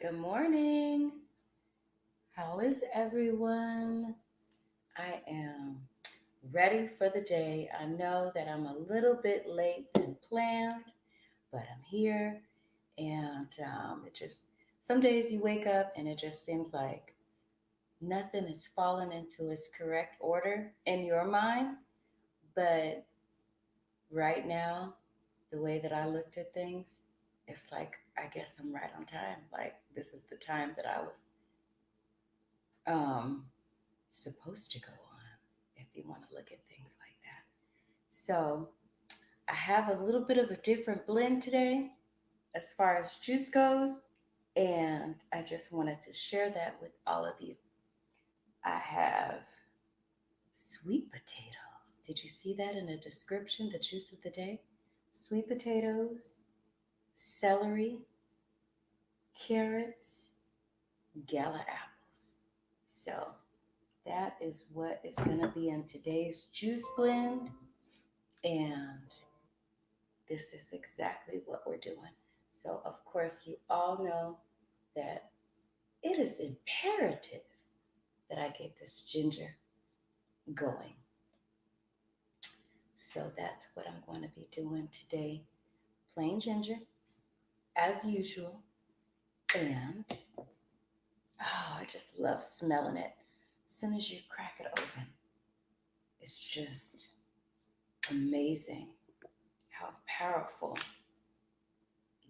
Good morning. How is everyone? I am ready for the day. I know that I'm a little bit late than planned, but I'm here. And it just, some days you wake up and it just seems like nothing is falling into its correct order in your mind. But right now, the way that I looked at things, it's like, I guess I'm right on time. Like, this is the time that I was um, supposed to go on, if you want to look at things like that. So I have a little bit of a different blend today as far as juice goes, and I just wanted to share that with all of you. I have sweet potatoes. Did you see that in the description, the juice of the day? Sweet potatoes, celery, carrots, gala apples. So that is what is going to be in today's juice blend. And this is exactly what we're doing. So, of course, you all know that it is imperative that I get this ginger going. So, that's what I'm going to be doing today. Plain ginger, as usual. And, oh, I just love smelling it. As soon as you crack it open, it's just amazing how powerful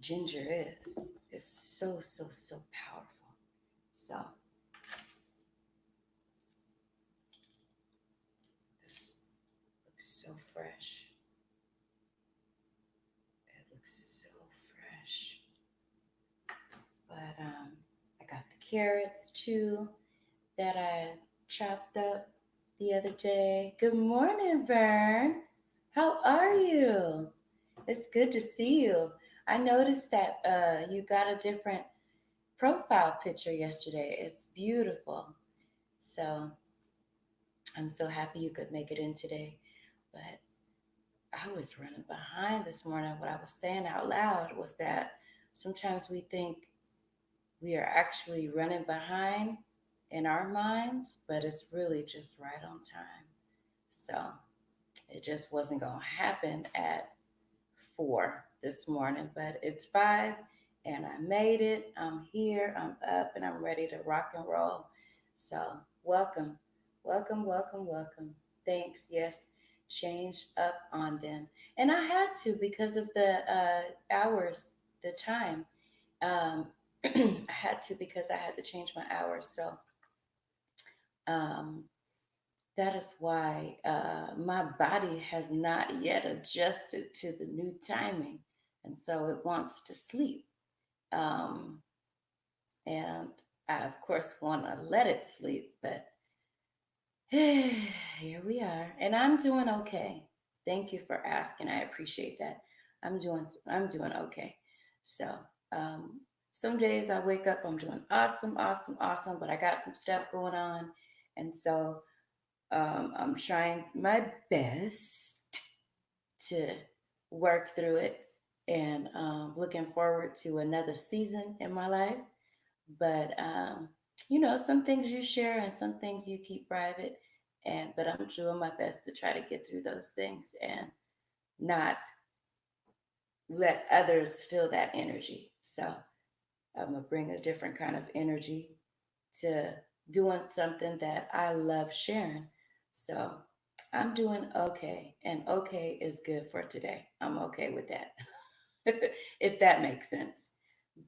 ginger is. It's so, so, so powerful. So, this looks so fresh. It looks so fresh. But I got the carrots too that I chopped up the other day. Good morning, Vern. How are you? It's good to see you. I noticed that you got a different profile picture yesterday. It's beautiful. So I'm so happy you could make it in today. But I was running behind this morning. What I was saying out loud was that sometimes we think we are actually running behind in our minds, but it's really just right on time. So it just wasn't going to happen at 4 this morning, but it's 5 and I made it. I'm here, I'm up, and I'm ready to rock and roll. So welcome, welcome, welcome, welcome. Thanks. Yes, change up on them. And I had to because of the hours, the time. Um, I had to because I had to change my hours. So um, that is why my body has not yet adjusted to the new timing. And so it wants to sleep. Um, and I, of course, want to let it sleep, but here we are. And I'm doing okay. Thank you for asking. I appreciate that. I'm doing okay. So um, some days I wake up, I'm doing awesome, awesome, awesome, but I got some stuff going on. And so I'm trying my best to work through it and looking forward to another season in my life. But some things you share and some things you keep private. And but I'm doing my best to try to get through those things and not let others feel that energy. So I'm gonna bring a different kind of energy to doing something that I love sharing. So I'm doing okay, and okay is good for today. I'm okay with that, if that makes sense.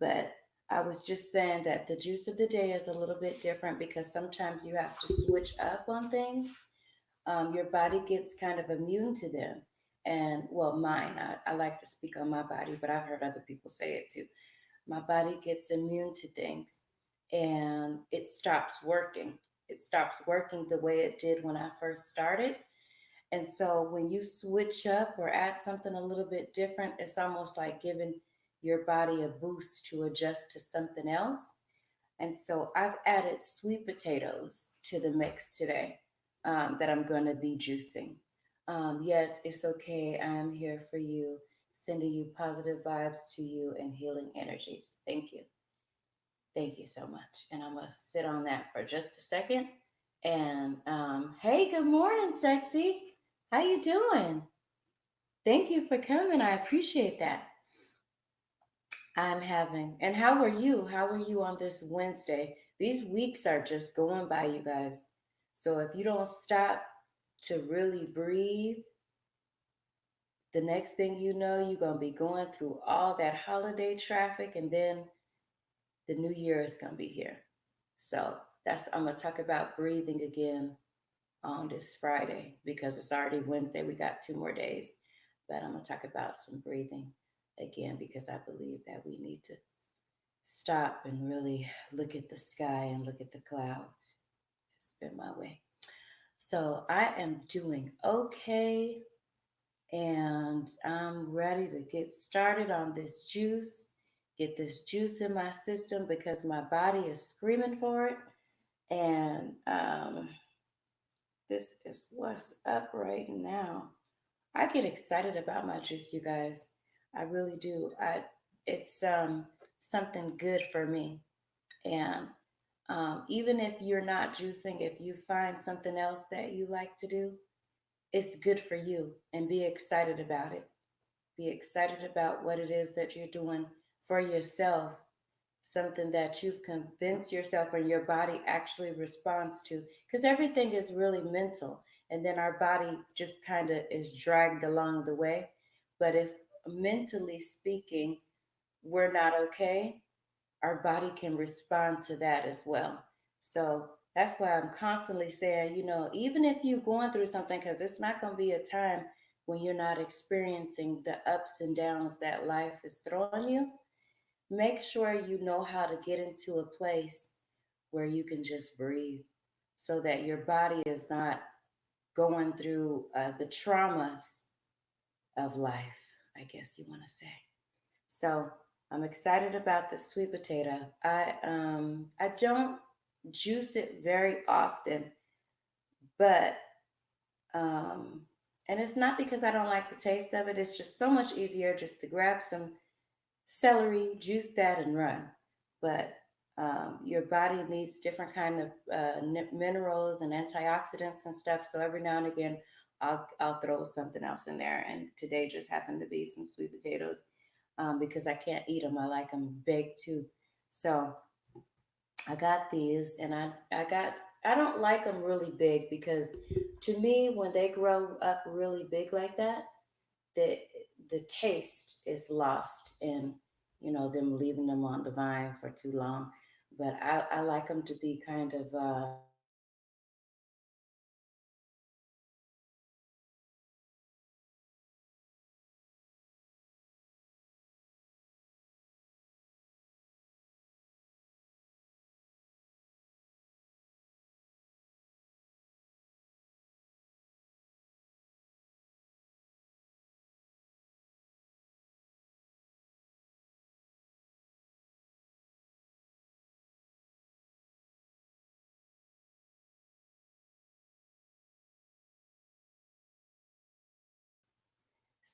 But I was just saying that the juice of the day is a little bit different because sometimes you have to switch up on things. Your body gets kind of immune to them. And well, mine, I like to speak on my body, but I've heard other people say it too. My body gets immune to things and it stops working. It stops working the way it did when I first started. And so when you switch up or add something a little bit different, it's almost like giving your body a boost to adjust to something else. And so I've added sweet potatoes to the mix today that I'm going to be juicing. Yes, it's okay. I'm here for you, sending you positive vibes to you and healing energies. Thank you. Thank you so much. And I'm gonna sit on that for just a second. And hey, good morning, sexy. How you doing? Thank you for coming. I appreciate that. I'm having. And how are you? How are you on this Wednesday? These weeks are just going by, you guys. So if you don't stop to really breathe, the next thing you know, you're going to be going through all that holiday traffic, and then the new year is going to be here. So that's, I'm going to talk about breathing again on this Friday because it's already Wednesday. We got 2 more days, but I'm going to talk about some breathing again because I believe that we need to stop and really look at the sky and look at the clouds. It's been my way. So I am doing okay, and I'm ready to get started on this juice, get this juice in my system because my body is screaming for it. And this is what's up right now. I get excited about my juice, you guys. I really do. It's something good for me. And even if you're not juicing, if you find something else that you like to do, it's good for you, and be excited about it. Be excited about what it is that you're doing for yourself, something that you've convinced yourself and your body actually responds to. Because everything is really mental, and then our body just kind of is dragged along the way. But if mentally speaking, we're not okay, our body can respond to that as well. So that's why I'm constantly saying, even if you're going through something, because it's not going to be a time when you're not experiencing the ups and downs that life is throwing you, make sure you know how to get into a place where you can just breathe so that your body is not going through the traumas of life, I guess you want to say. So I'm excited about the sweet potato. I don't juice it very often, but um and it's not because I don't like the taste of it. It's just so much easier just to grab some celery, juice that, and run. But your body needs different kind of minerals and antioxidants and stuff. So every now and again, I'll throw something else in there. And today just happened to be some sweet potatoes because I can't eat them. I like them baked too. So I got these, and I don't like them really big because to me, when they grow up really big like that, the the taste is lost in them leaving them on the vine for too long. But I like them to be kind of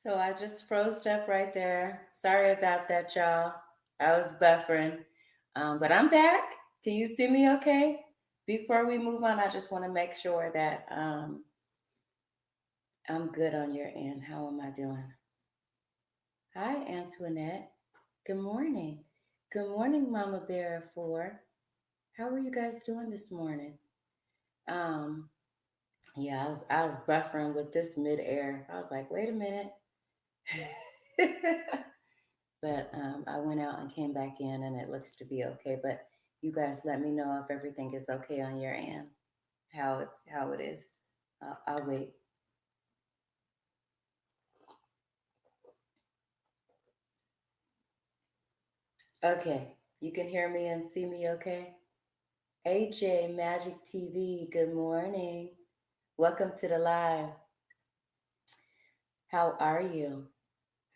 so I just froze up right there. Sorry about that, y'all. I was buffering, but I'm back. Can you see me okay? Before we move on, I just want to make sure that I'm good on your end. How am I doing? Hi, Antoinette. Good morning. Good morning, Mama Bear 4. How are you guys doing this morning? Um, yeah, I was buffering with this midair. I was like, wait a minute. But I went out and came back in, and it looks to be okay. But you guys, let me know if everything is okay on your end. How it is. I'll wait. Okay, you can hear me and see me. Okay. AJ Magic TV. Good morning. Welcome to the live. How are you?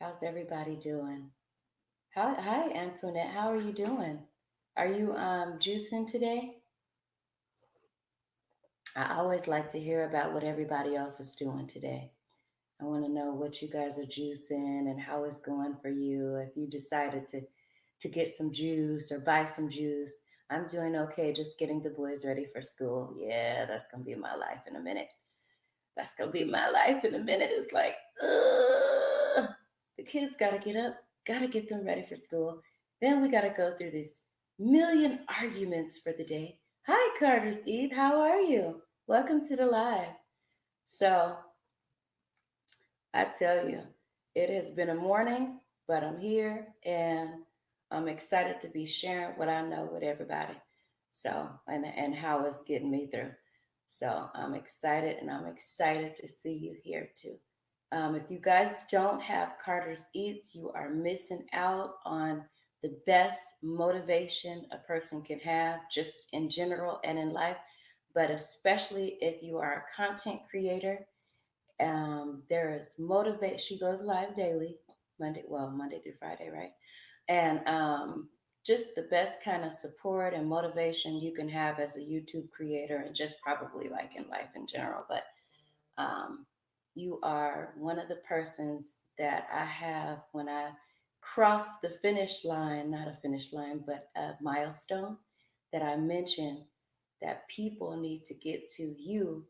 How's everybody doing? Hi, Antoinette. How are you doing? Are you juicing today? I always like to hear about what everybody else is doing today. I want to know what you guys are juicing and how it's going for you. If you decided to to get some juice or buy some juice. I'm doing okay, just getting the boys ready for school. Yeah, that's gonna be my life in a minute. That's gonna be my life in a minute. It's like, ugh. The kids gotta get up, gotta get them ready for school. Then we gotta go through this million arguments for the day. Hi, Carter's Eve. How are you? Welcome to the live. So I tell you, it has been a morning, but I'm here and I'm excited to be sharing what I know with everybody. So, and how it's getting me through. So, I'm excited and I'm excited to see you here too. If you guys don't have Carter's Eats, you are missing out on the best motivation a person can have, just in general and in life, but especially if you are a content creator. There is motivate. She goes live daily, Monday through Friday, right? And just the best kind of support and motivation you can have as a YouTube creator, and just probably like in life in general. But um, you are one of the persons that I have when I cross the finish line, not a finish line, but a milestone that I mentioned that people need to get to you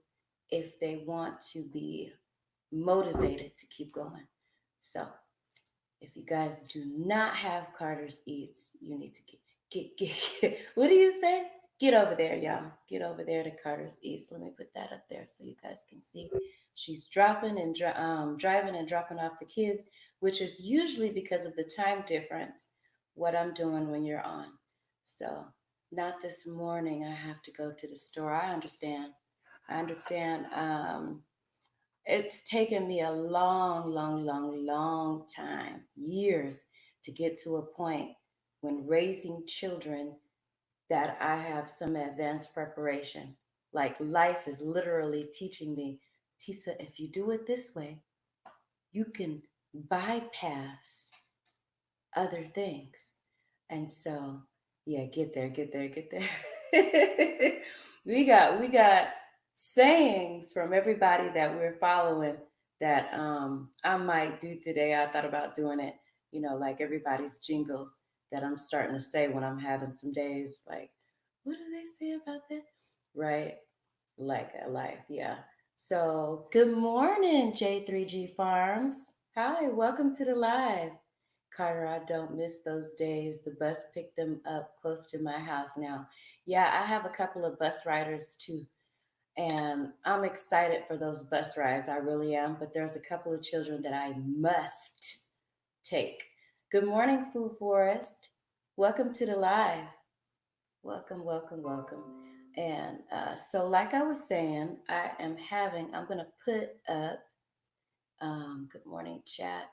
if they want to be motivated to keep going. So if you guys do not have Carter's Eats, you need to get what do you say? Get over there, y'all. Get over there to Carter's Eats. Let me put that up there so you guys can see. She's dropping and driving and dropping off the kids, which is usually because of the time difference. What I'm doing when you're on. So not this morning. I have to go to the store. I understand. I understand. It's taken me a long, long, long, long time, years, to get to a point when raising children that I have some advanced preparation. Like life is literally teaching me, Tisa, if you do it this way, you can bypass other things. And so, yeah, get there, get there, get there. we got sayings from everybody that we're following that I might do today. I thought about doing it, like everybody's jingles that I'm starting to say when I'm having some days like, what do they say about that? Right? Like a life, yeah. So, good morning, J3G Farms. Hi, welcome to the live. Carter, I don't miss those days. The bus picked them up close to my house now. Yeah, I have a couple of bus riders too, and I'm excited for those bus rides. I really am. But there's a couple of children that I must take. Good morning, Food Forest. Welcome to the live. Welcome, welcome, welcome. And so, like I was saying, I'm going to put up, good morning, chat.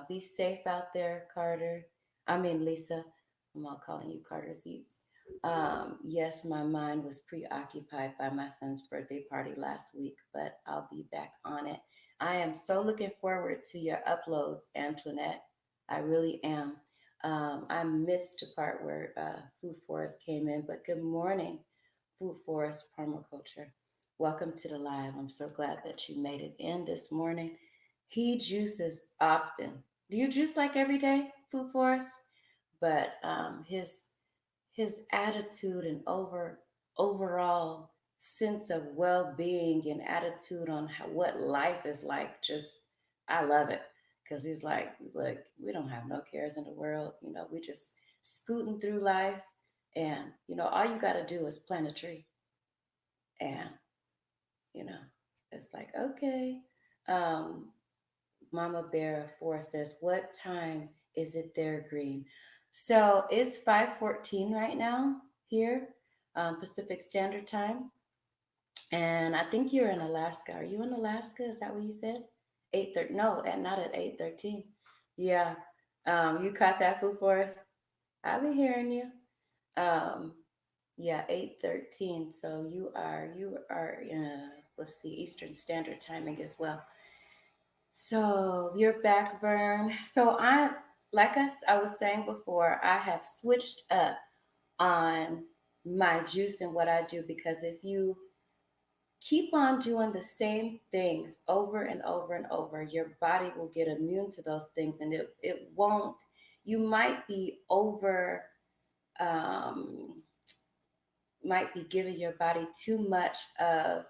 Be safe out there, Carter. I mean, Lisa. I'm all calling you Carter Zeets. Yes, my mind was preoccupied by my son's birthday party last week, but I'll be back on it. I am so looking forward to your uploads, Antoinette. I really am. I missed the part where Food Forest came in, but good morning, Food Forest Permaculture. Welcome to the live. I'm so glad that you made it in this morning. He juices often. Do you juice like every day, Food Forest? But his attitude and overall sense of well-being and attitude on what life is like, just I love it, because he's like, look, we don't have no cares in the world, we just scooting through life, and all you got to do is plant a tree, and you know it's like, okay. um Mama Bear 4 says, what time is it there, Green? So it's 5:14 right now here, Pacific Standard Time. And I think you're in Alaska. Are you in Alaska? Is that what you said? 8:30? No, and not at 8:13. Yeah. You caught that, Food for us? I've been hearing you. Um, yeah, 8:13. So you are in, let's see, Eastern Standard Timing as well. So you're back, Vern. So I was saying before, I have switched up on my juice and what I do, because if you keep on doing the same things over and over and over, your body will get immune to those things, and it won't you um, might be giving your body too much of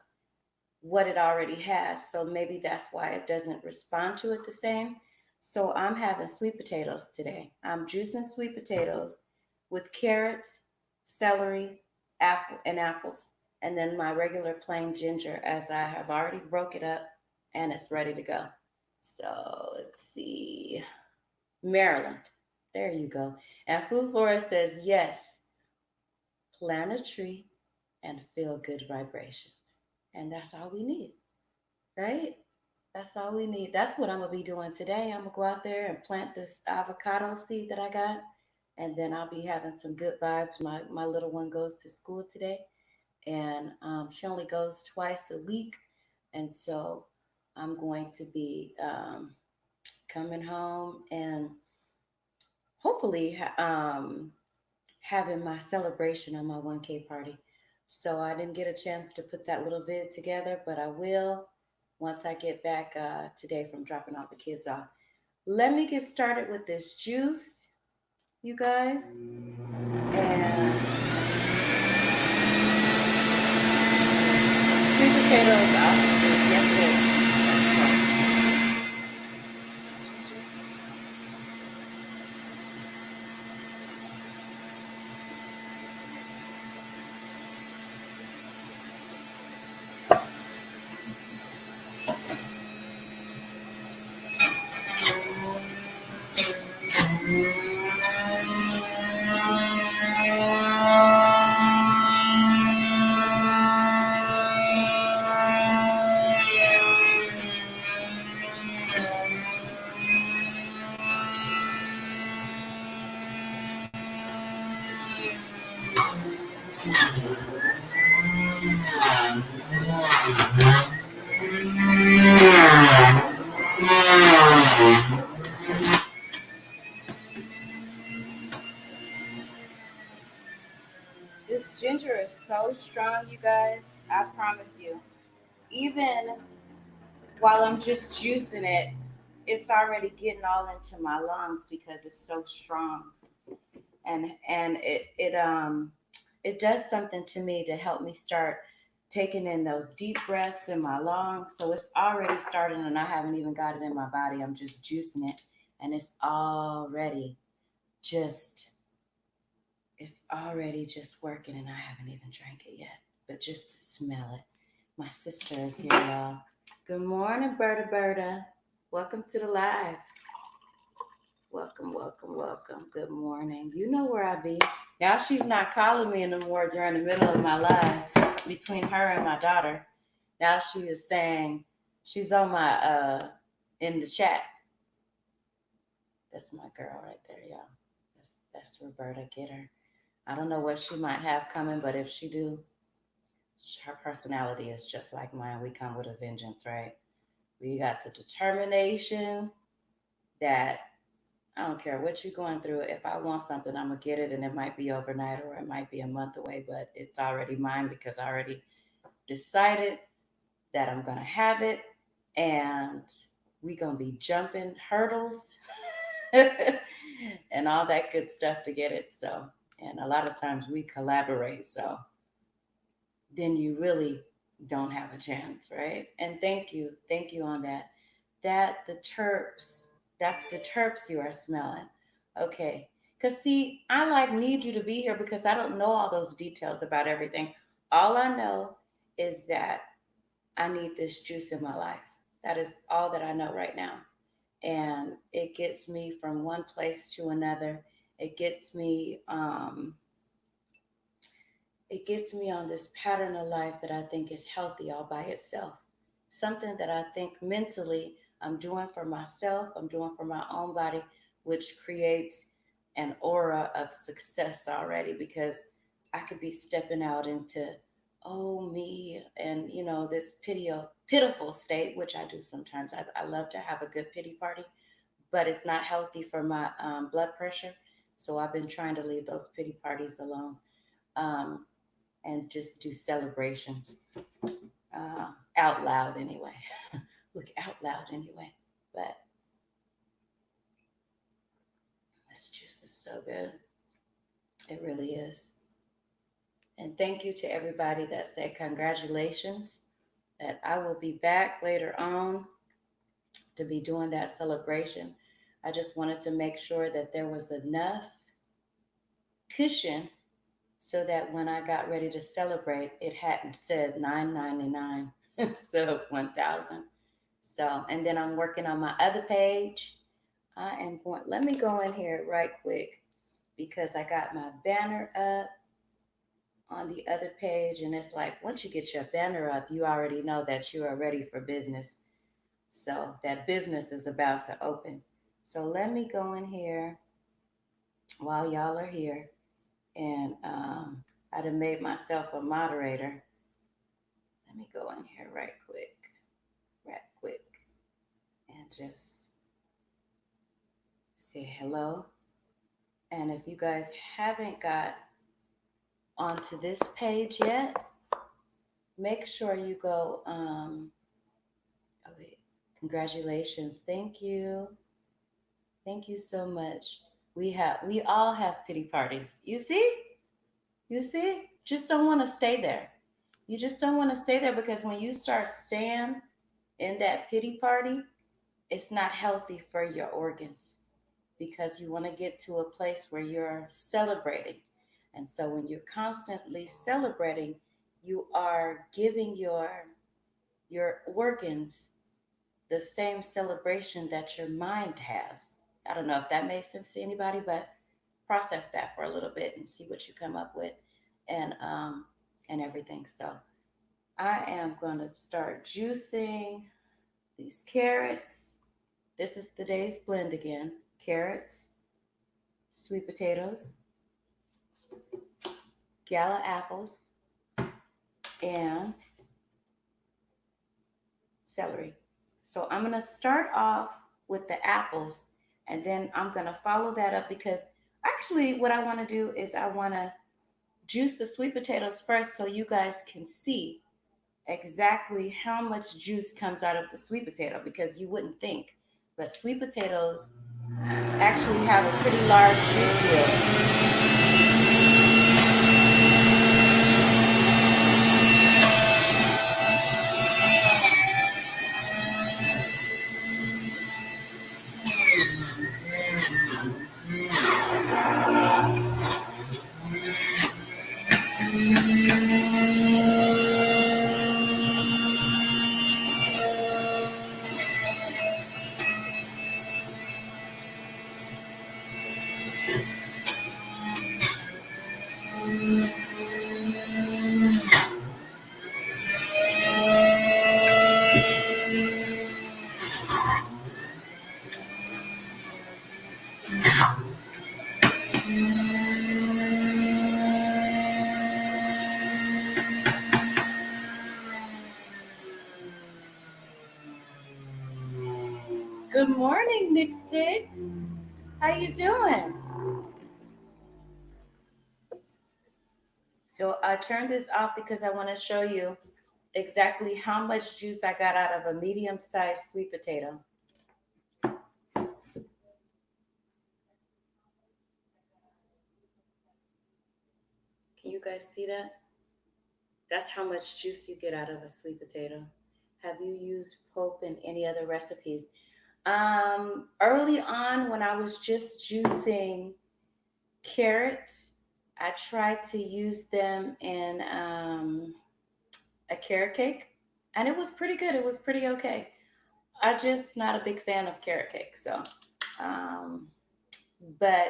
what it already has. So maybe that's why it doesn't respond to it the same. So I'm having sweet potatoes today. I'm juicing sweet potatoes with carrots, celery, apple, and apples, and then my regular plain ginger as I have already broke it up and it's ready to go. So let's see. Maryland. There you go. And Food Flora says yes, plant a tree and feel good vibrations. And that's all we need, right? That's all we need. That's what I'm gonna be doing today. I'm gonna go out there and plant this avocado seed that I got, and then I'll be having some good vibes. My little one goes to school today, and she only goes twice a week, and so I'm going to be coming home and hopefully having my celebration on my 1K party. So I didn't get a chance to put that little vid together, but I will once I get back today from dropping all the kids off. Let me get started with this juice, you guys. And sweet potatoes, awesome juice. Yes, it is. This ginger is so strong, you guys. I promise you. Even while I'm just juicing it, it's already getting all into my lungs because it's so strong. And it does something to me to help me start taking in those deep breaths in my lungs. So it's already starting and I haven't even got it in my body. I'm just juicing it and just it's already just working and I haven't even drank it yet. But just to smell it. My sister is here, y'all. Good morning, Berta Berta. Welcome to the live. Welcome, welcome, welcome. Good morning. You know where I be. Now she's not calling me anymore during the middle of my live between her and my daughter. Now she is saying she's on my in the chat. That's my girl right there, y'all. That's Roberta. Get her. I don't know what she might have coming, but if she do, her personality is just like mine. We come with a vengeance, right? We got the determination that I don't care what you're going through. If I want something, I'm gonna get it, and it might be overnight or it might be a month away, but it's already mine because I already decided that I'm gonna have it, and we gonna be jumping hurdles and all that good stuff to get it. So, and a lot of times we collaborate, so then you really don't have a chance, right? And thank you on that. That the terps, that's the terps you are smelling. Okay. Cause see, I like need you to be here because I don't know all those details about everything. All I know is that I need this juice in my life. That is all that I know right now. And it gets me from one place to another. It gets me it gets me on this pattern of life that I think is healthy all by itself. Something that I think mentally I'm doing for myself, I'm doing for my own body, which creates an aura of success already because I could be stepping out into, oh, me, and, this pitiful state, which I do sometimes. I love to have a good pity party, but it's not healthy for my blood pressure. So I've been trying to leave those pity parties alone. Um, and just do celebrations out loud anyway. Look out loud anyway. But let's is so good. It really is. And thank you to everybody that said congratulations. That I will be back later on to be doing that celebration. I just wanted to make sure that there was enough cushion so that when I got ready to celebrate, it hadn't said 9.99 instead of 1,000. So, and then I'm working on my other page. I am going. Let me go in here right quick because I got my banner up on the other page, and it's like once you get your banner up, you already know that you are ready for business. So that business is about to open. So let me go in here while y'all are here, and I done made myself a moderator. Let me go in here right quick, and just say hello. And if you guys haven't got onto this page yet, make sure you go. Oh wait, congratulations! Thank you so much. We all have pity parties. You see, just don't want to stay there. You just don't want to stay there because when you start staying in that pity party, it's not healthy for your organs because you want to get to a place where you're celebrating. And so when you're constantly celebrating, you are giving your organs the same celebration that your mind has. I don't know if that makes sense to anybody, but process that for a little bit and see what you come up with and everything. So I am going to start juicing these carrots. This is the day's blend again: carrots, sweet potatoes, gala apples, and celery. So I'm going to start off with the apples, and then I'm going to follow that up because actually what I want to do is I want to juice the sweet potatoes first so you guys can see exactly how much juice comes out of the sweet potato because you wouldn't think. But sweet potatoes actually have a pretty large juice wheel. Good morning, Mix Pigs. How you doing? So I turned this off because I want to show you exactly how much juice I got out of a medium-sized sweet potato. Can you guys see that? That's how much juice you get out of a sweet potato. Have you used pulp in any other recipes? Early on, when I was just juicing carrots, I tried to use them in a carrot cake, and it was pretty good. It was pretty okay. I just not a big fan of carrot cake, so um, but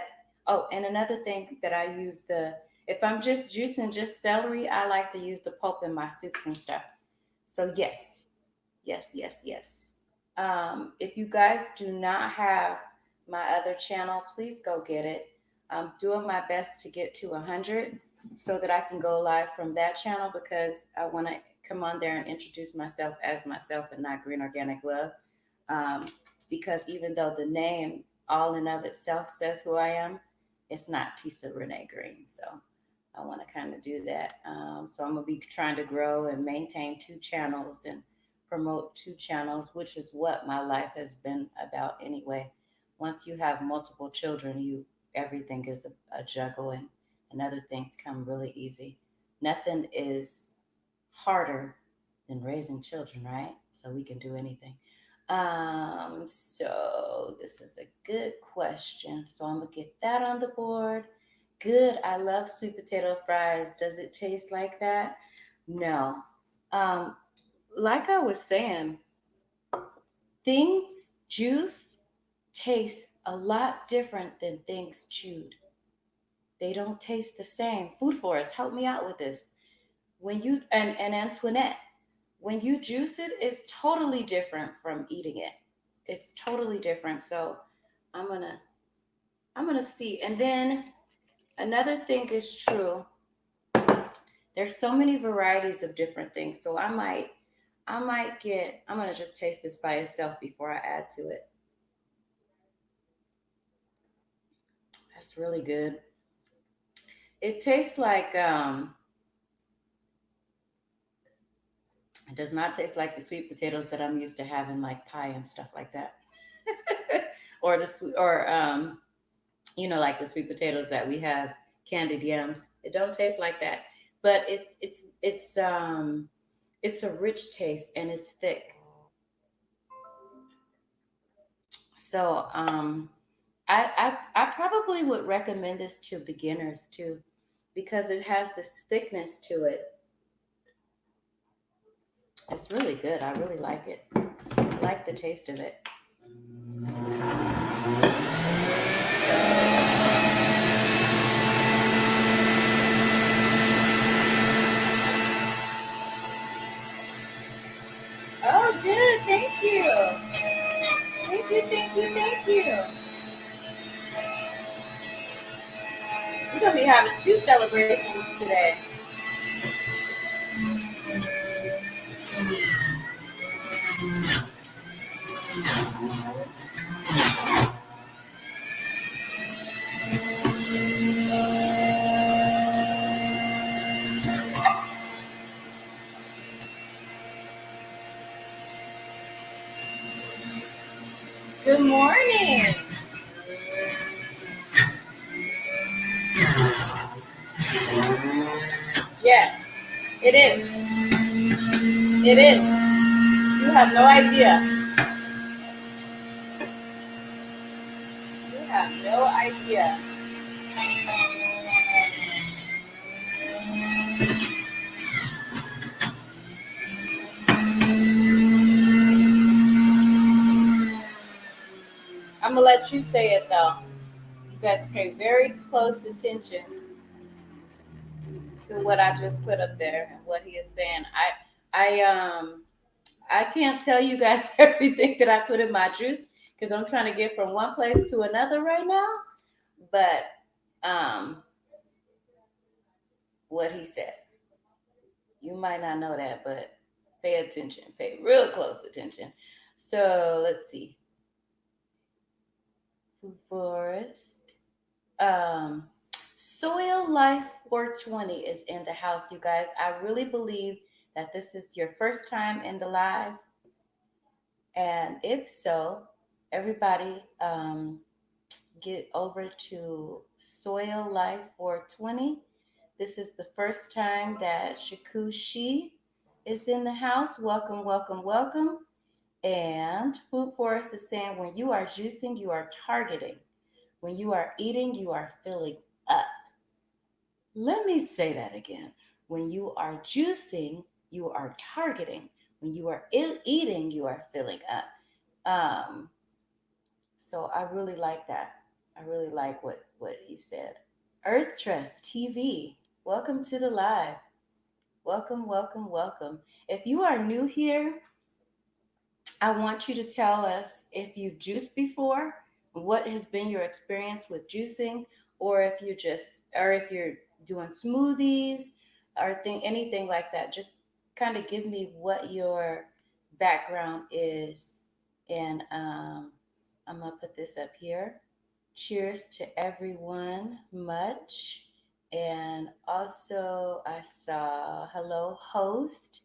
oh, and another thing that I use the if I'm just juicing just celery, I like to use the pulp in my soups and stuff. So yes, yes. If you guys do not have my other channel, please go get it. I'm doing my best to get to 100 so that I can go live from that channel because I want to come on there and introduce myself as myself and not Green Organic Love. Um, because even though the name all in of itself says who I am, it's not Tisa Renee Green. So I want to kind of do that. So I'm gonna be trying to grow and maintain two channels and promote two channels, which is what my life has been about anyway. Once you have multiple children, you everything is a juggle, and other things come really easy. Nothing is harder than raising children, right? So we can do anything. So this is a good question. So I'm gonna get that on the board. Good. I love sweet potato fries. Does it taste like that? No. Um, like I was saying, things juice taste a lot different than things chewed. They don't taste the same. Food Forest, help me out with this. When you and Antoinette, when you juice it, it's totally different from eating it. It's totally different. So I'm gonna I'm gonna see. And then another thing is true. There's so many varieties of different things. So I'm gonna just taste this by itself before I add to it. That's really good. It tastes like it does not taste like the sweet potatoes that I'm used to having like pie and stuff like that. or the sweet or like the sweet potatoes that we have candied yams. It don't taste like that. But it's a rich taste and it's thick. So I probably would recommend this to beginners too, because it has this thickness to it. It's really good. I really like it. I like the taste of it. Oh, good. Thank you. Thank you. Thank you. Thank you. We're gonna be having two celebrations today. Good morning. Yes, it is. It is. You have no idea. You have no idea. I'm gonna let you say it though. You guys pay very close attention to what I just put up there and what he is saying. I can't tell you guys everything that I put in my juice because I'm trying to get from one place to another right now. But um, what he said, you might not know that, but pay attention, pay real close attention. So let's see, Food Forest. Um, Soil Life 420 is in the house, you guys. I really believe that this is your first time in the live. And if so, everybody get over to Soil Life 420. This is the first time that Shikushi is in the house. Welcome, welcome, welcome. And Food Forest is saying when you are juicing, you are targeting. When you are eating, you are filling up. Let me say that again. When you are juicing, you are targeting. When you are eating, you are filling up. Um, so I really like that. I really like what you said. Earth Trust TV, welcome to the live. Welcome, welcome, welcome. If you are new here, I want you to tell us if you've juiced before, what has been your experience with juicing, or if you're doing smoothies or anything like that. Just kind of give me what your background is, and I'm gonna put this up here. Cheers to everyone, much. And also, I saw hello, host.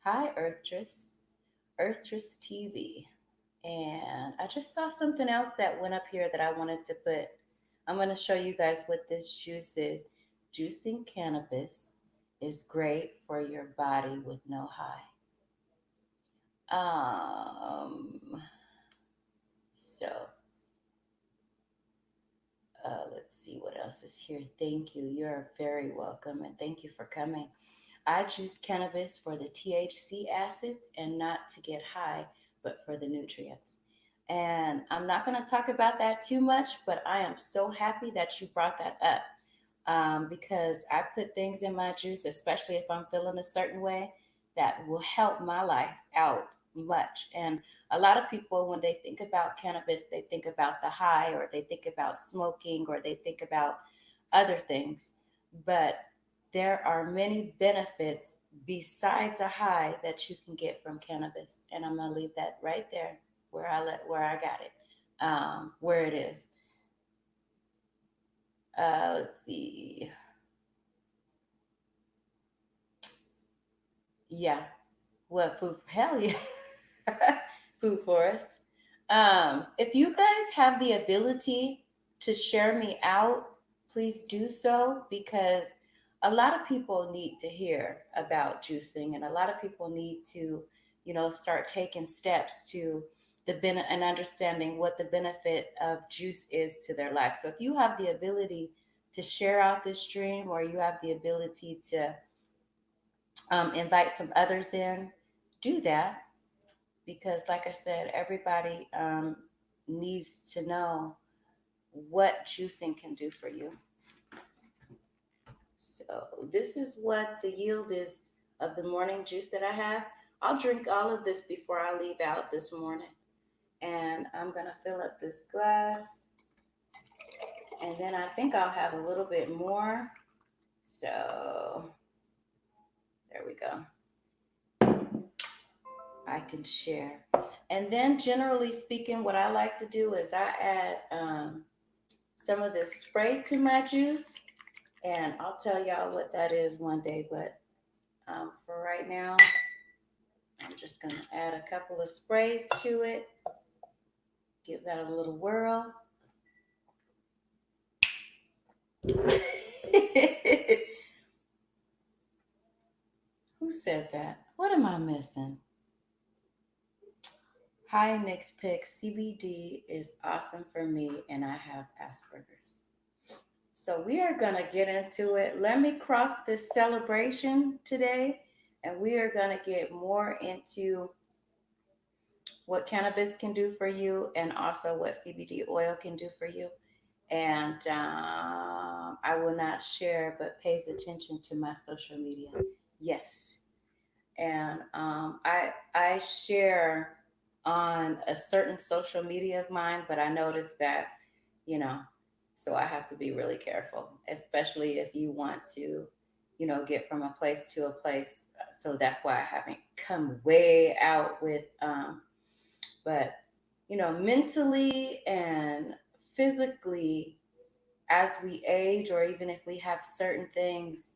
Hi, Earthtress TV. And I just saw something else that went up here that I wanted to put. I'm going to show you guys what this juice is. Juicing cannabis is great for your body with no high. So let's see what else is here. Thank you. You're very welcome, and thank you for coming. I choose cannabis for the THC acids and not to get high, but for the nutrients. And I'm not going to talk about that too much, but I am so happy that you brought that up, because I put things in my juice, especially if I'm feeling a certain way, that will help my life out much. And a lot of people, when they think about cannabis, they think about the high, or they think about smoking, or they think about other things. But there are many benefits besides a high that you can get from cannabis. And I'm gonna leave that right there where I got it, where it is. Let's see. Yeah. What food for hell yeah. Food for us. If you guys have the ability to share me out, please do so, because a lot of people need to hear about juicing, and a lot of people need to, start taking steps to and understanding what the benefit of juice is to their life. So if you have the ability to share out this stream, or you have the ability to invite some others in, do that, because, like I said, everybody needs to know what juicing can do for you. So, this is what the yield is of the morning juice that I have. I'll drink all of this before I leave out this morning. And I'm going to fill up this glass. And then I think I'll have a little bit more. So, there we go. I can share. And then, generally speaking, what I like to do is I add some of this spray to my juice, and I'll tell y'all what that is one day. But for right now, I'm just gonna add a couple of sprays to it, give that a little whirl. Who said that? What am I missing? Hi, Nick's Pick. CBD is awesome for me, and I have Asperger's. So we are going to get into it. Let me cross this celebration today, and we are going to get more into what cannabis can do for you, and also what CBD oil can do for you. And I will not share, but pays attention to my social media. Yes. And I share on a certain social media of mine, but I noticed that, you know, so I have to be really careful, especially if you want to, get from a place to a place. So that's why I haven't come way out with, but, mentally and physically, as we age, or even if we have certain things,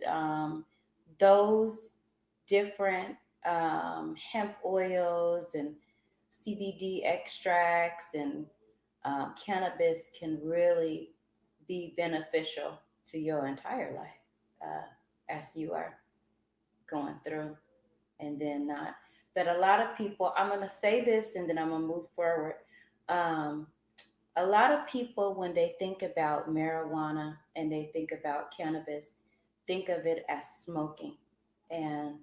those different hemp oils and CBD extracts and cannabis can really be beneficial to your entire life, as you are going through, and then not. But a lot of people, I'm going to say this and then I'm going to move forward. Um, a lot of people, when they think about marijuana and they think about cannabis, think of it as smoking. And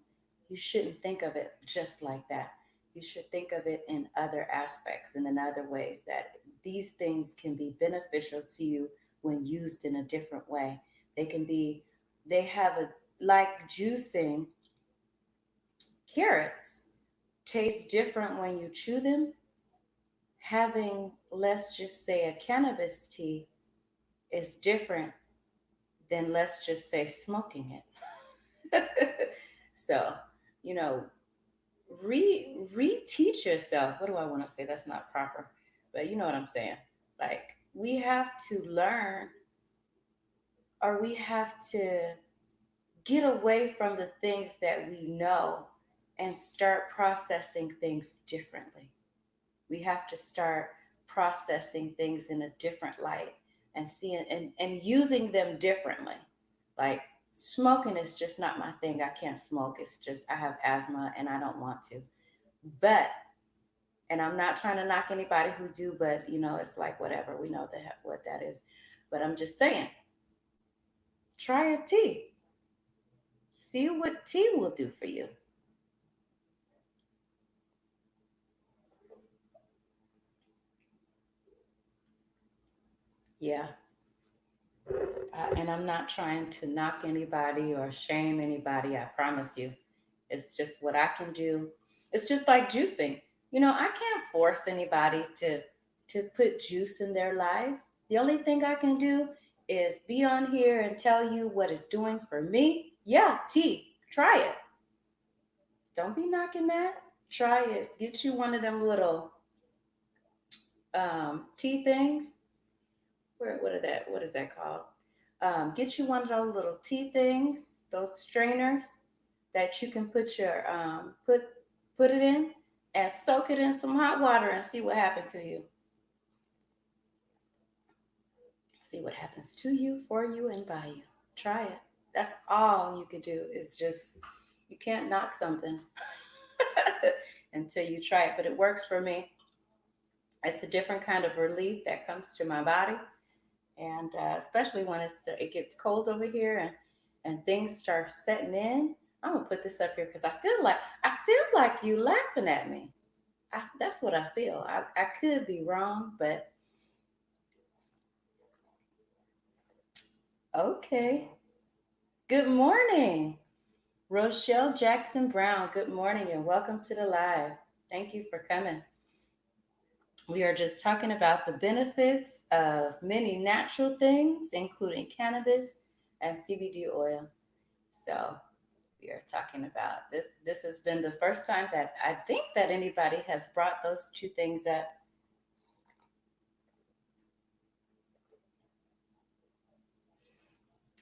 you shouldn't think of it just like that. You should think of it in other aspects and in other ways, that these things can be beneficial to you when used in a different way. They can be, they have a, like juicing, carrots taste different when you chew them. Having, let's just say, a cannabis tea is different than, let's just say, smoking it. So, you know, reteach yourself. What do I want to say? That's not proper, but you know what I'm saying. Like, we have to learn, or we have to get away from the things that we know and start processing things differently. We have to start processing things in a different light, and seeing and using them differently. Like smoking is just not my thing. I can't smoke. It's just I have asthma and I don't want to. But and I'm not trying to knock anybody who do, but it's like whatever. We know that what that is. But I'm just saying, try a tea. See what tea will do for you. Yeah. And I'm not trying to knock anybody or shame anybody. I promise you. It's just what I can do. It's just like juicing. I can't force anybody to put juice in their life. The only thing I can do is be on here and tell you what it's doing for me. Yeah, tea. Try it. Don't be knocking that. Try it. Get you one of them little tea things. What is that called? Get you one of those little tea things, those strainers that you can put it in and soak it in some hot water and see what happens to you. See what happens to you, for you, and by you. Try it. That's all you can do. It's just you can't knock something until you try it. But it works for me. It's a different kind of relief that comes to my body, and especially when it gets cold over here and things start setting in. I'm gonna put this up here because I feel like you laughing at me. That's what I feel. I could be wrong, but okay. Good morning, Rochelle Jackson Brown. Good morning and welcome to the live. Thank you for coming. We are just talking about the benefits of many natural things, including cannabis and CBD oil. So we are talking about this. This has been the first time that I think that anybody has brought those two things up.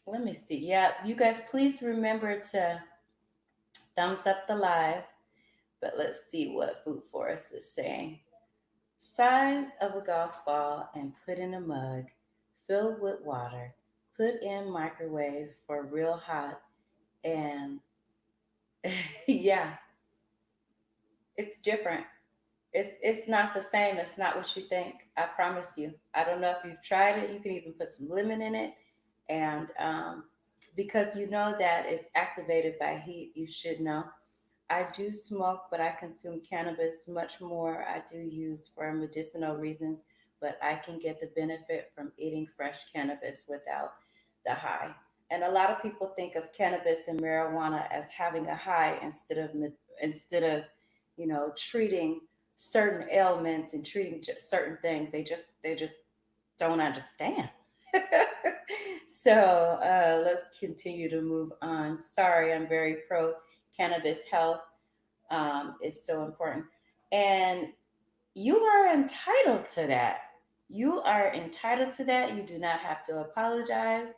Let me see. Yeah, you guys, please remember to thumbs up the live. But let's see what Food Forest is saying. Size of a golf ball and put in a mug, filled with water. Put in microwave for real hot and yeah, it's different. It's not the same. It's not what you think. I promise you. I don't know if you've tried it. You can even put some lemon in it, and because you know that it's activated by heat, you should know. I do smoke, but I consume cannabis much more. I do use for medicinal reasons, but I can get the benefit from eating fresh cannabis without the high. And a lot of people think of cannabis and marijuana as having a high instead of treating certain ailments and treating certain things. They just don't understand. So let's continue to move on. Sorry, I'm very pro cannabis health is so important. And you are entitled to that. You are entitled to that. You do not have to apologize.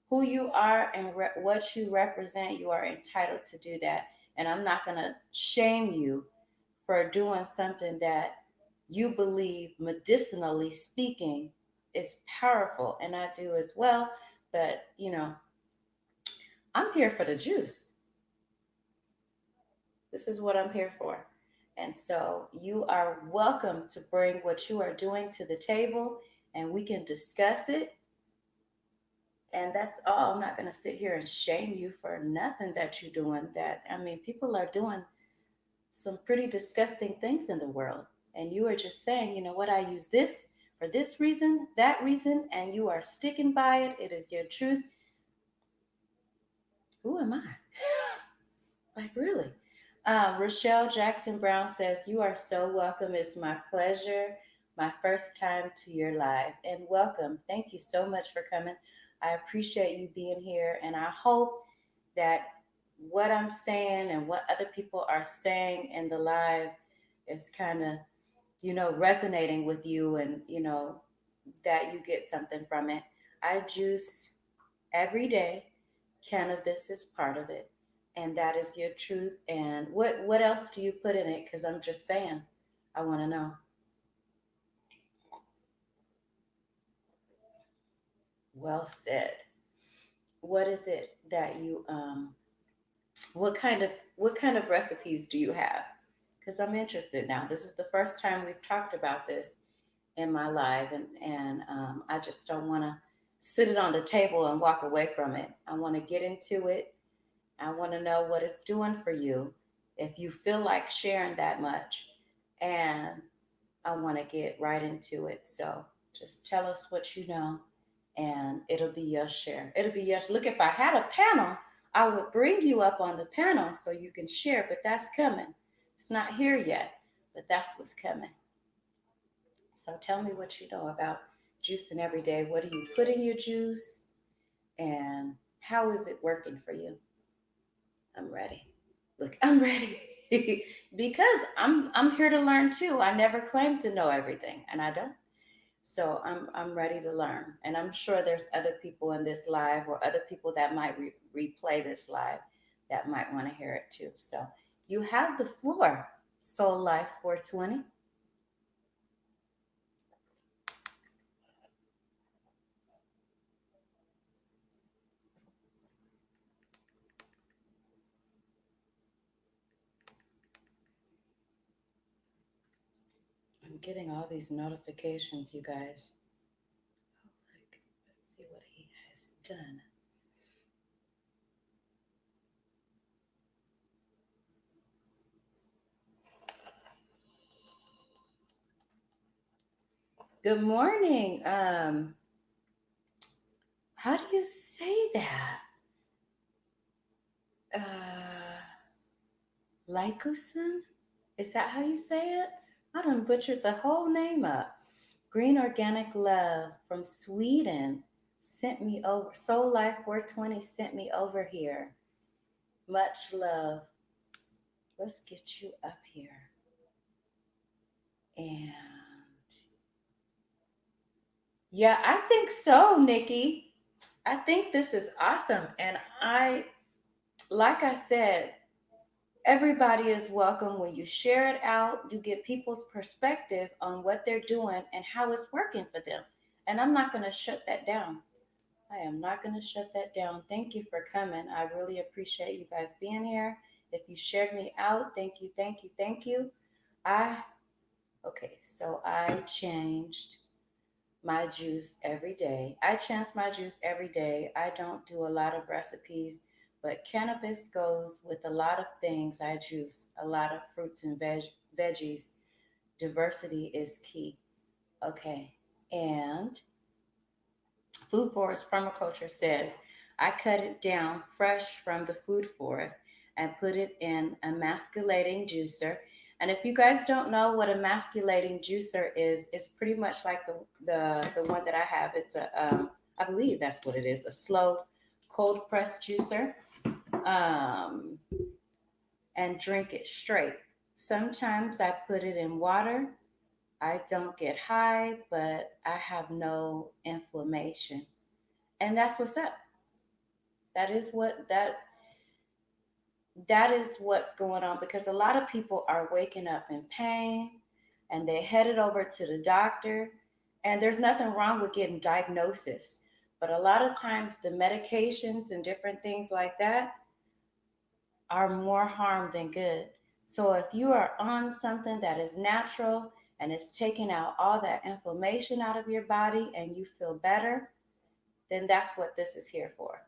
Who you are and what you represent, you are entitled to do that. And I'm not going to shame you for doing something that you believe, medicinally speaking, is powerful. And I do as well. But, I'm here for the juice. This is what I'm here for. And so you are welcome to bring what you are doing to the table and we can discuss it. And that's all. I'm not going to sit here and shame you for nothing that you're doing. I mean, people are doing some pretty disgusting things in the world. And you are just saying, you know what, I use this for this reason, that reason, and you are sticking by it. It is your truth. Who am I? Like, really? Rochelle Jackson Brown says, you are so welcome. It's my pleasure. My first time to your live. And welcome. Thank you so much for coming. I appreciate you being here. And I hope that what I'm saying and what other people are saying in the live is kind of, resonating with you and, that you get something from it. I juice every day. Cannabis is part of it, and that is your truth. And what else do you put in it? Because I'm just saying, I want to know. Well said. What is it that you what kind of recipes do you have? Because I'm interested now. This is the first time we've talked about this in my life, and I just don't want to sit it on the table and walk away from it. I want to get into it. I want to know what it's doing for you. If you feel like sharing that much, and I want to get right into it. So just tell us what you know, and it'll be your share. It'll be your look. If I had a panel, I would bring you up on the panel so you can share, but that's coming. It's not here yet, but that's what's coming. So tell me what you know about juicing every day. What do you put in your juice, and how is it working for you? I'm ready. Look, I'm ready. Because I'm here to learn too. I never claimed to know everything, and I don't. So I'm ready to learn, and I'm sure there's other people in this live or other people that might replay this live that might want to hear it too. So you have the floor, Soul Life 420. I'm getting all these notifications, you guys. Like, let's see what he has done. Good morning. How do you say that? Uh, Lycosin? Is that how you say it? I done butchered the whole name up. Green Organic Love from Sweden sent me over. Soul Life 420 sent me over here. Much love. Let's get you up here. And yeah, I think so, Nikki. I think this is awesome. And like I said, everybody is welcome. When you share it out, you get people's perspective on what they're doing and how it's working for them. And I'm not going to shut that down. I am not going to shut that down. Thank you for coming. I really appreciate you guys being here. If you shared me out, thank you, thank you, thank you. I, okay, so I changed my juice every day. I chance my juice every day. I don't do a lot of recipes, but cannabis goes with a lot of things. I juice a lot of fruits and veggies. Diversity is key. Okay. And Food Forest Permaculture says, I cut it down fresh from the food forest and put it in a emasculating juicer. And if you guys don't know what a emasculating juicer is, it's pretty much like the one that I have. It's I believe that's what it is, a slow cold press juicer. Um, and drink it straight. Sometimes I put it in water. I don't get high, but I have no inflammation. And that's what's up. That is that is what's going on, because a lot of people are waking up in pain and they headed over to the doctor, and there's nothing wrong with getting diagnosis, but a lot of times the medications and different things like that are more harm than good. So if you are on something that is natural and it's taking out all that inflammation out of your body and you feel better, then that's what this is here for.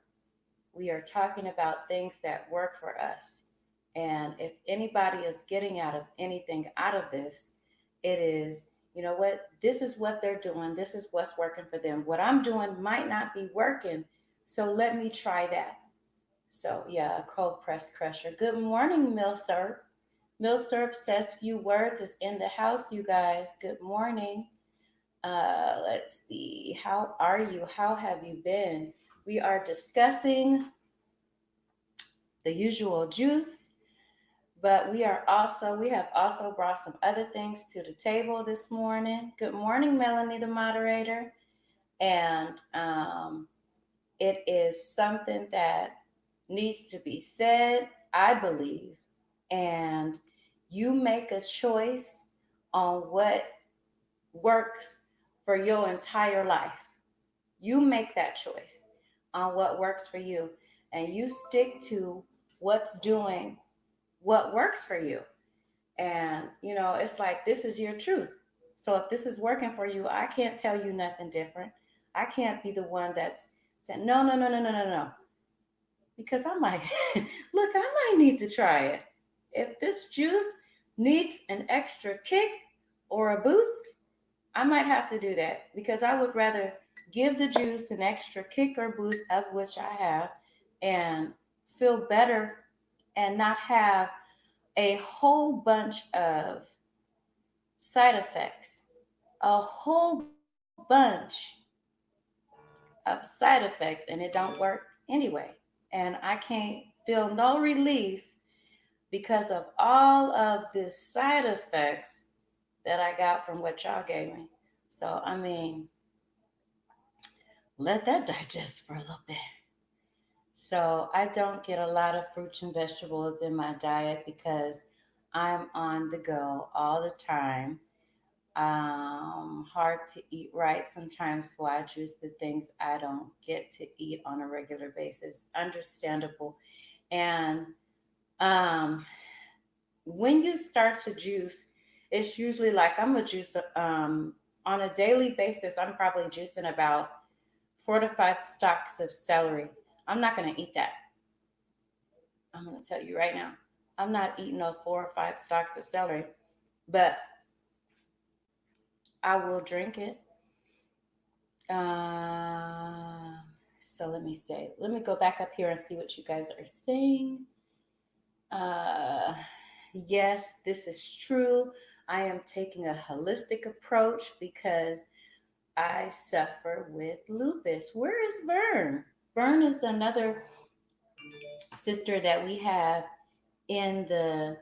We are talking about things that work for us. And if anybody is getting out of anything out of this, it is, you know what, this is what they're doing. This is what's working for them. What I'm doing might not be working. So let me try that. So yeah, a cold press crusher. Good morning, Mill Syrup. Mill Syrup says few words is in the house, you guys. Good morning. Let's see. How are you? How have you been? We are discussing the usual juice, but we have also brought some other things to the table this morning. Good morning, Melanie, the moderator. And it is something that needs to be said, I believe. And you make a choice on what works for your entire life. You make that choice on what works for you, and you stick to what's doing what works for you. And, it's like this is your truth. So if this is working for you, I can't tell you nothing different. I can't be the one that's saying, no, no, no, no, no, no, no. Because I might, look, I might need to try it. If this juice needs an extra kick or a boost, I might have to do that because I would rather give the juice an extra kick or boost, of which I have, and feel better and not have a whole bunch of side effects, a whole bunch of side effects, and it don't work anyway. And I can't feel no relief because of all of the side effects that I got from what y'all gave me. So, I mean, let that digest for a little bit. So, I don't get a lot of fruits and vegetables in my diet because I'm on the go all the time. Hard to eat right sometimes, so I choose the things I don't get to eat on a regular basis. Understandable. And um, when you start to juice, it's usually like I'm a juicer. On a daily basis, I'm probably juicing about 4 to 5 stalks of celery. I'm not going to eat that. I'm going to tell you right now. I'm not eating no 4 or 5 stalks of celery, but I will drink it. So let me say, let me go back up here and see what you guys are saying. Uh, yes, this is true. I am taking a holistic approach because I suffer with lupus. Where is Vern? Vern is another sister that we have in the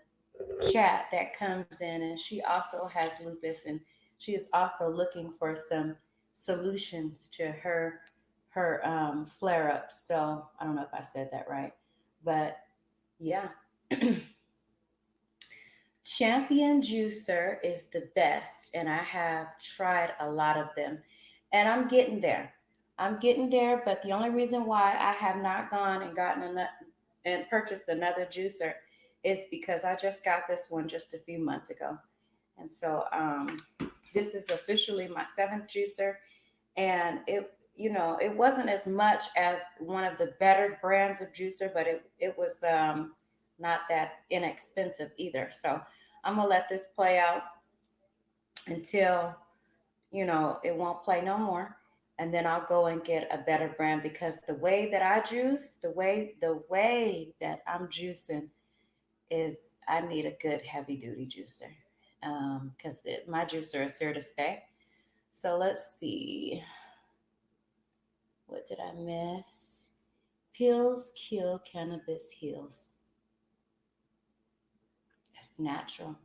chat that comes in, and she also has lupus, and she is also looking for some solutions to her flare ups. So I don't know if I said that right, but yeah. Champion Juicer is the best, and I have tried a lot of them, and I'm getting there. I'm getting there, but the only reason why I have not gone and gotten and purchased another juicer is because I just got this one just a few months ago, and so this is officially my seventh juicer, and it wasn't as much as one of the better brands of juicer, but it was not that inexpensive either. So I'm gonna let this play out until it won't play no more, and then I'll go and get a better brand because the way that I juice, the way that I'm juicing is I need a good heavy duty juicer because my juicer is here to stay. So let's see. What did I miss? Pills kill, cannabis heals. That's natural.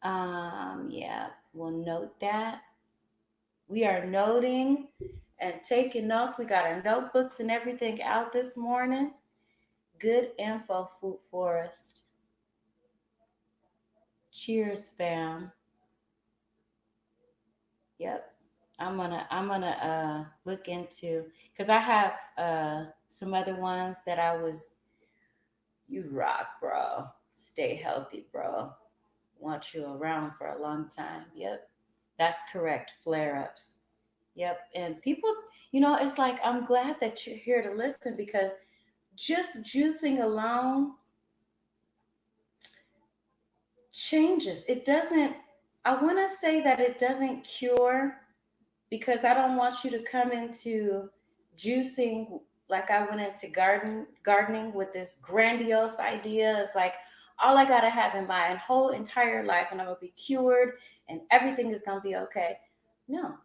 Yeah, we'll note that. We are noting and taking notes. We got our notebooks and everything out this morning. Good info, Food Forest. Cheers, fam. Yep. I'm gonna look into because I have some other ones that I was you rock, bro. Stay healthy, bro. Want you around for a long time. Yep. That's correct. Flare ups. Yep. And people, it's like I'm glad that you're here to listen because just juicing alone changes. It doesn't, I want to say that it doesn't cure because I don't want you to come into juicing like I went into gardening with this grandiose idea. It's like all I gotta have in my whole entire life, and I'm gonna be cured, and everything is gonna be okay. No,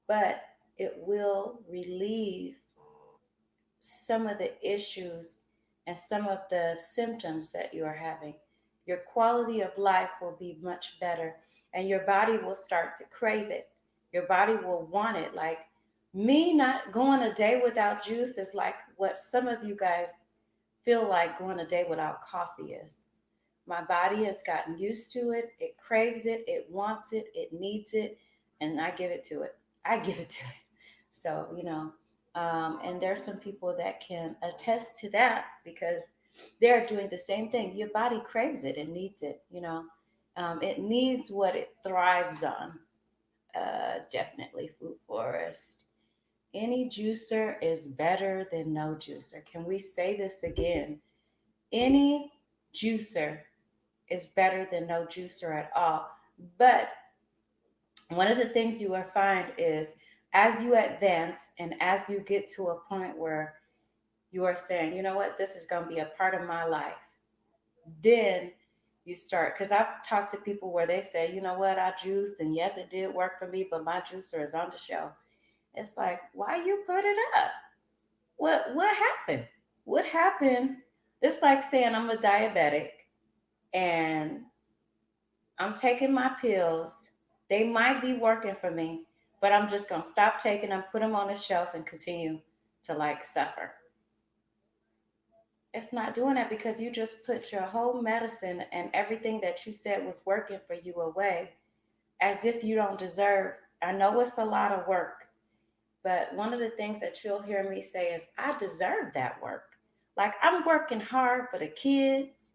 but it will relieve some of the issues and some of the symptoms that you are having. Your quality of life will be much better, and your body will start to crave it. Your body will want it. Like me not going a day without juice is like what some of you guys feel like going a day without coffee is. My body has gotten used to it. It craves it. It wants it. It needs it. And I give it to it. I give it to it. So, and there's some people that can attest to that because they're doing the same thing. Your body craves it and needs it. It needs what it thrives on. Definitely Food Forest. Any juicer is better than no juicer. Can we say this again? Any juicer is better than no juicer at all. But one of the things you will find is as you advance and as you get to a point where you are saying, you know what, this is going to be a part of my life, then you start. Because I've talked to people where they say, you know what, I juiced and yes, it did work for me, but my juicer is on the shelf. It's like, why you put it up? What happened? What happened? It's like saying I'm a diabetic and I'm taking my pills. They might be working for me, but I'm just going to stop taking them, put them on the shelf, and continue to like suffer. It's not doing that because you just put your whole medicine and everything that you said was working for you away as if you don't deserve. I know it's a lot of work, but one of the things that you'll hear me say is, I deserve that work. Like I'm working hard for the kids.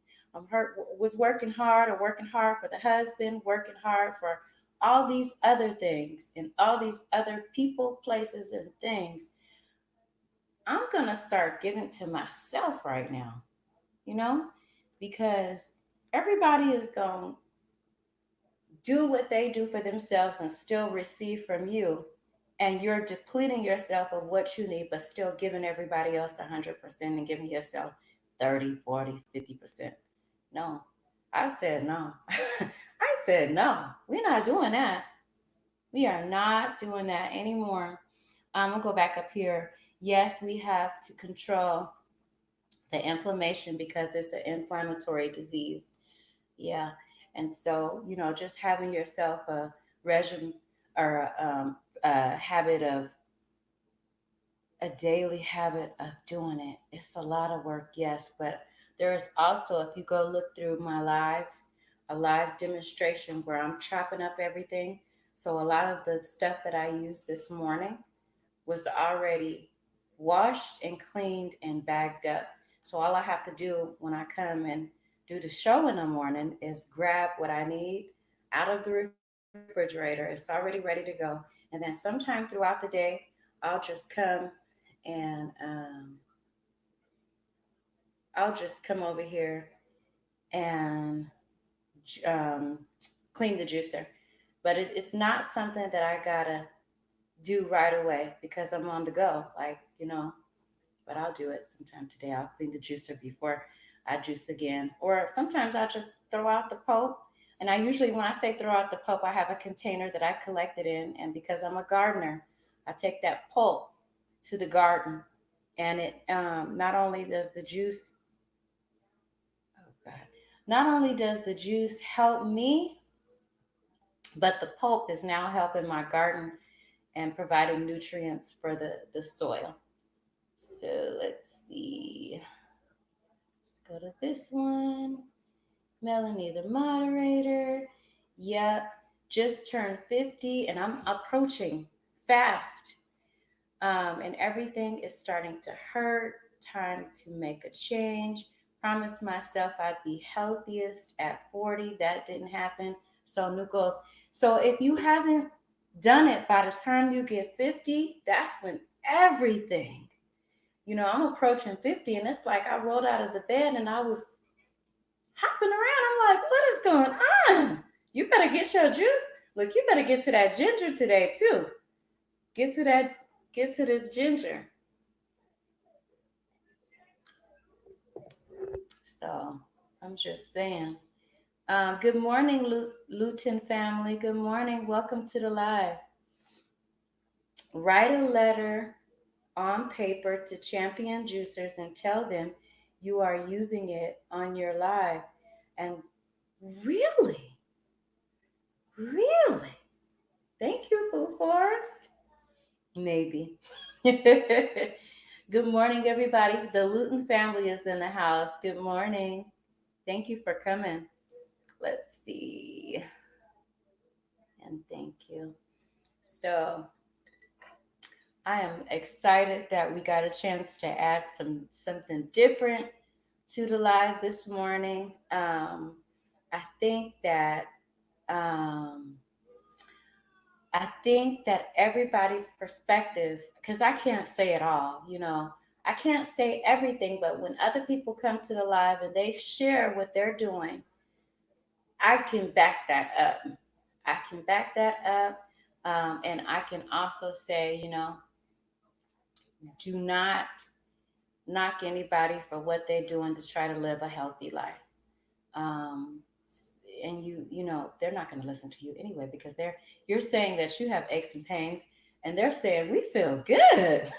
Was working hard or working hard for the husband, working hard for all these other things and all these other people, places, and things. I'm going to start giving to myself right now, you know, because everybody is going to do what they do for themselves and still receive from you, and you're depleting yourself of what you need but still giving everybody else 100% and giving yourself 30, 40, 50%. No, I said no. I said no, we're not doing that. We are not doing that anymore. I'm gonna go back up here. Yes, we have to control the inflammation because it's an inflammatory disease. Yeah. And so, just having yourself a regimen or a habit of a daily habit of doing it. It's a lot of work, yes, but there is also, if you go look through my lives, a live demonstration where I'm chopping up everything. So a lot of the stuff that I used this morning was already washed and cleaned and bagged up. So all I have to do when I come and do the show in the morning is grab what I need out of the refrigerator. It's already ready to go. And then sometime throughout the day, I'll just come and I'll just come over here and um, clean the juicer. But it's not something that I gotta do right away because I'm on the go. But I'll do it sometime today. I'll clean the juicer before I juice again. Or sometimes I just throw out the pulp. And I usually, when I say throw out the pulp, I have a container that I collect it in. And because I'm a gardener, I take that pulp to the garden. And it not only does the juice, oh God, not only does the juice help me, but the pulp is now helping my garden and providing nutrients for the soil. So let's see. Let's go to this one. Melanie, the moderator. Yep, just turned 50 and I'm approaching fast. And everything is starting to hurt. Time to make a change. Promised myself I'd be healthiest at 40. That didn't happen. So, new goals. So, if you haven't done it by the time you get 50, that's when everything, I'm approaching 50 and it's like I rolled out of the bed and I was hopping around. I'm like, what is going on? You better get your juice. Look, you better get to that ginger today too. Get to that, get to this ginger. So I'm just saying. Good morning, Luton family. Good morning. Welcome to the live. Write a letter on paper to champion juicers and tell them you are using it on your live. And really, really, thank you, Food Forest. Maybe. Good morning, everybody. The Luton family is in the house. Good morning. Thank you for coming. Let's see. And thank you. So, I am excited that we got a chance to add something different to the live this morning. I think that um, everybody's perspective, because I can't say it all, I can't say everything, but when other people come to the live and they share what they're doing, I can back that up. I can back that up. And I can also say, do not knock anybody for what they're doing to try to live a healthy life. Um, and they're not going to listen to you anyway, because you're saying that you have aches and pains, and they're saying we feel good.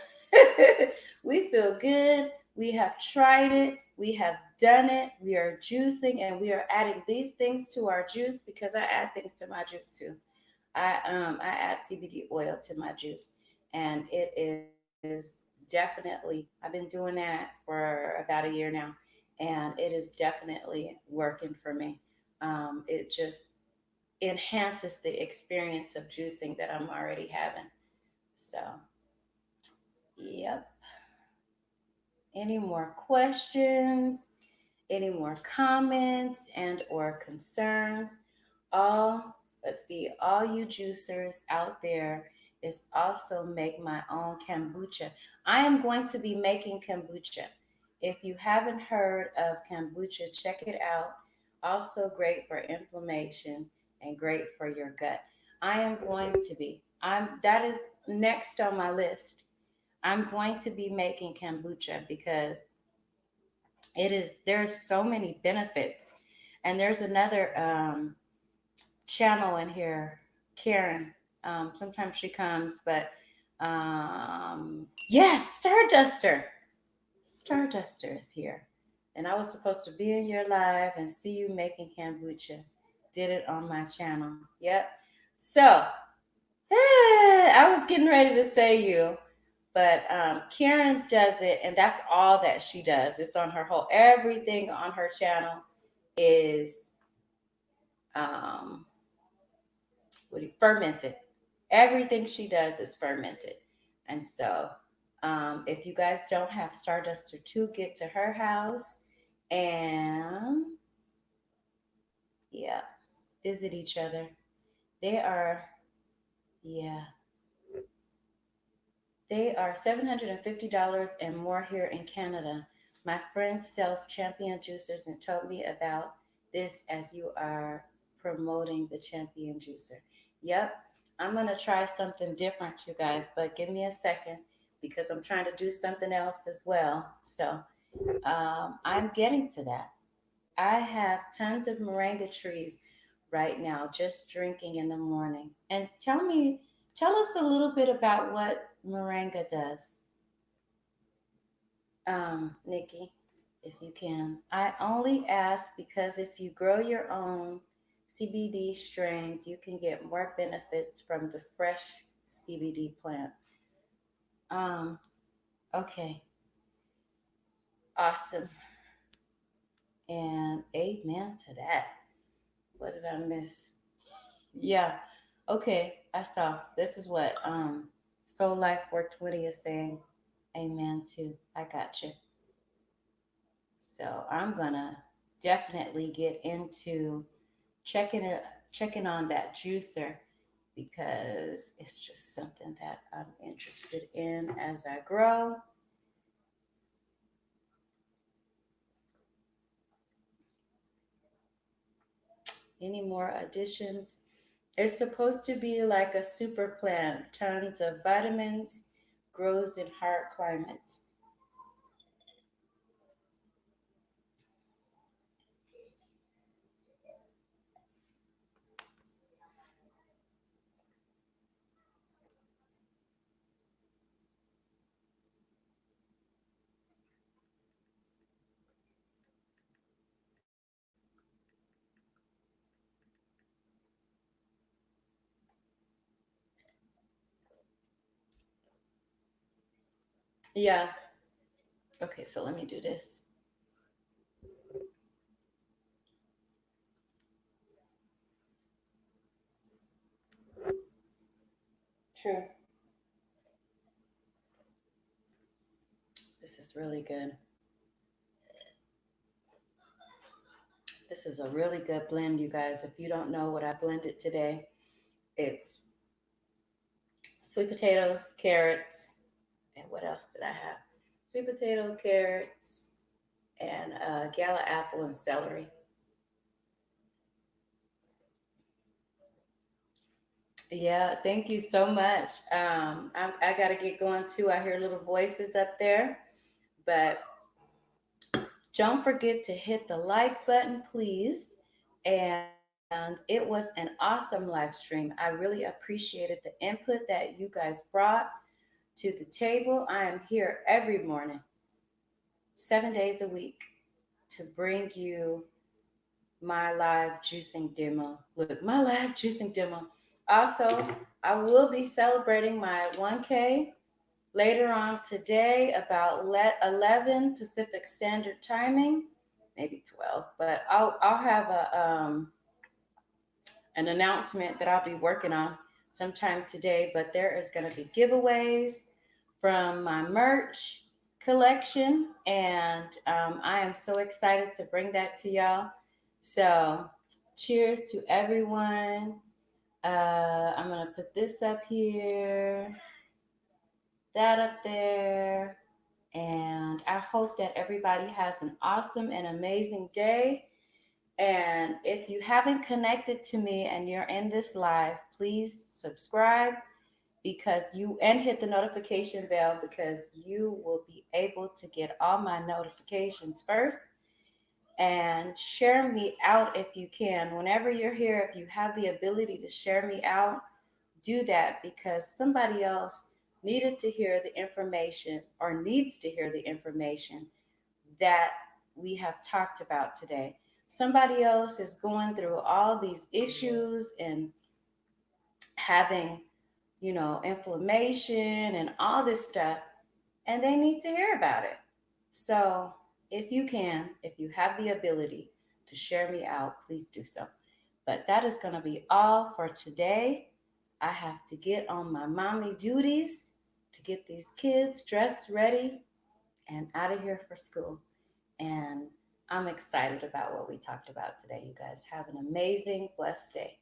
We feel good. We have tried it. We have done it. We are juicing, and we are adding these things to our juice, because I add things to my juice too. I add CBD oil to my juice, and it is definitely, I've been doing that for about a year now, and it is definitely working for me. It just enhances the experience of juicing that I'm already having. So, yep. Any more questions? Any more comments and or concerns? Let's see, all you juicers out there is also make my own kombucha. I am going to be making kombucha. If you haven't heard of kombucha, check it out. Also great for inflammation and great for your gut. I am going to be. That is next on my list. I'm going to be making kombucha because there's so many benefits. And there's another channel in here, Karen. Sometimes she comes, but yes, Starduster is here, and I was supposed to be in your live and see you making kombucha. Did it on my channel. Yep. So I was getting ready to say you, but Karen does it, and that's all that she does. It's on her whole, everything on her channel is um, fermented. Everything she does is fermented. And so, if you guys don't have Stardust or two, get to her house and yeah, visit each other. They are, yeah, they are $750 and more here in Canada. My friend sells Champion Juicers and told me about this as you are promoting the Champion Juicer. Yep, I'm going to try something different, you guys, but give me a second because I'm trying to do something else as well. So I'm getting to that. I have tons of moringa trees right now, just drinking in the morning. And tell us a little bit about what moringa does, Nikki, if you can. I only ask because if you grow your own CBD strains, you can get more benefits from the fresh CBD plant. Um, okay, awesome. And amen to that. What did I miss? Yeah. Okay, I saw. This is what Soul Life 420 is saying. Amen to. I got you. So I'm gonna definitely get into checking it checking on that juicer because it's just something that I'm interested in as I grow. Any more additions? It's supposed to be like a super plant, tons of vitamins, grows in hard climates. Yeah. Okay, so let me do this. True. This is really good. This is a really good blend, you guys. If you don't know what I blended today, it's sweet potatoes, carrots, and what else did I have? Sweet potato, carrots, and gala apple and celery. Yeah, thank you so much. I got to get going too. I hear little voices up there, but don't forget to hit the like button, please. And it was an awesome live stream. I really appreciated the input that you guys brought to the table. I am here every morning, 7 days a week, to bring you my live juicing demo. Look, my live juicing demo. Also, I will be celebrating my 1K later on today about 11 Pacific Standard Timing, maybe 12, but I'll have an announcement that I'll be working on sometime today. But there is going to be giveaways from my merch collection, and I am so excited to bring that to y'all. So, cheers to everyone. I'm gonna put this up here, that up there, and I hope that everybody has an awesome and amazing day. And if you haven't connected to me and you're in this live, please subscribe because you and hit the notification bell because you will be able to get all my notifications first. And share me out if you can. Whenever you're here, if you have the ability to share me out, do that because somebody else needed to hear the information or needs to hear the information that we have talked about today. Somebody else is going through all these issues and having, inflammation and all this stuff, and they need to hear about it. So, if you can, if you have the ability to share me out, please do so. But that is going to be all for today. I have to get on my mommy duties to get these kids dressed, ready, and out of here for school. And I'm excited about what we talked about today, you guys. Have an amazing, blessed day.